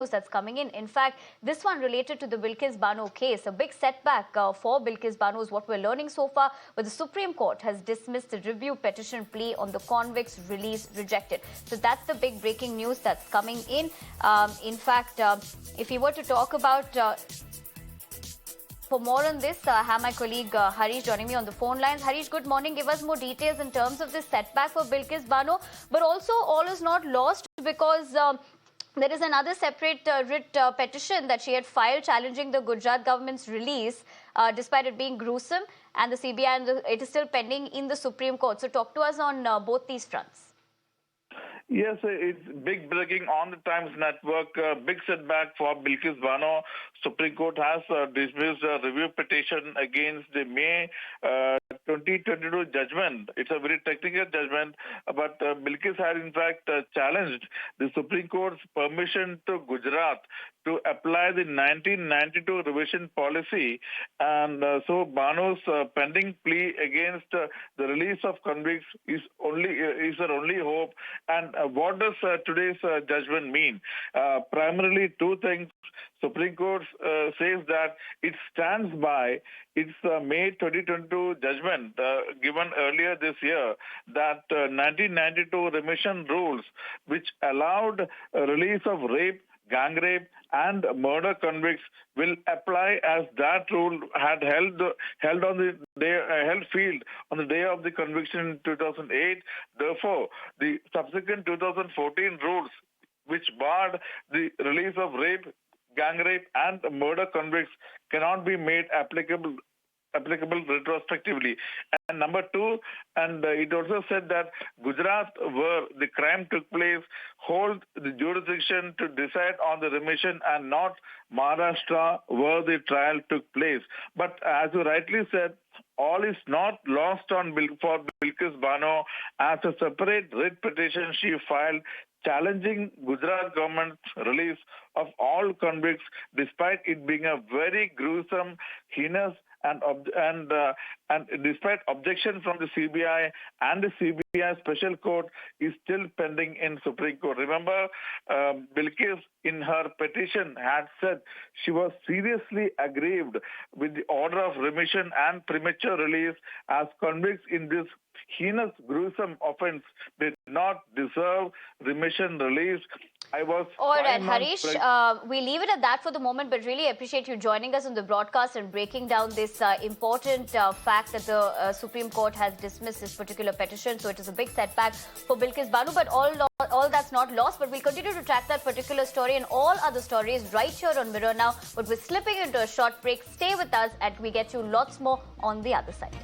that's coming in. In fact, this one related to the Bilkis Bano case, a big setback for Bilkis Bano is what we're learning so far, but the Supreme Court has dismissed the review petition plea on the convicts release rejected. So that's the big breaking news that's coming in. In fact, if we were to talk about for more on this, I have my colleague Harish joining me on the phone lines. Harish, good morning. Give us more details in terms of this setback for Bilkis Bano, but also all is not lost because there is another separate writ petition that she had filed challenging the Gujarat government's release, despite it being gruesome, and the CBI, and it is still pending in the Supreme Court. So talk to us on both these fronts. Yes, it's big breaking on the Times Network. Big setback for Bilkis Bano. Supreme Court has dismissed a review petition against the May 2022 judgment. It's a very technical judgment, but Bilkis had in fact challenged the Supreme Court's permission to Gujarat to apply the 1992 revision policy, and so Bano's pending plea against the release of convicts is her only hope. And what does today's judgment mean? Primarily two things. Supreme Court says that it stands by its May 2022 judgment given earlier this year that 1992 remission rules, which allowed release of rape, gang rape, and murder convicts, will apply as that rule had held field on the day of the conviction in 2008. Therefore, the subsequent 2014 rules, which barred the release of rape, gang rape, and murder convicts, cannot be made applicable retrospectively. And number two, and it also said that Gujarat, where the crime took place, hold the jurisdiction to decide on the remission, and not Maharashtra, where the trial took place. But as you rightly said, all is not lost for Bilkis Bano. As a separate writ petition she filed challenging Gujarat government's release of all convicts, despite it being a very gruesome, heinous, and despite objection from the CBI, and the CBI Special Court is still pending in Supreme Court. Remember, Bilkis in her petition had said she was seriously aggrieved with the order of remission and premature release, as convicts in this heinous, gruesome offense did not deserve remission release. All right, Harish, we leave it at that for the moment, but really appreciate you joining us on the broadcast and breaking down this important fact that the Supreme Court has dismissed this particular petition. So it is a big setback for Bilkis Bano, but all that's not lost. But we'll continue to track that particular story and all other stories right here on Mirror Now. But we're slipping into a short break. Stay with us and we get you lots more on the other side.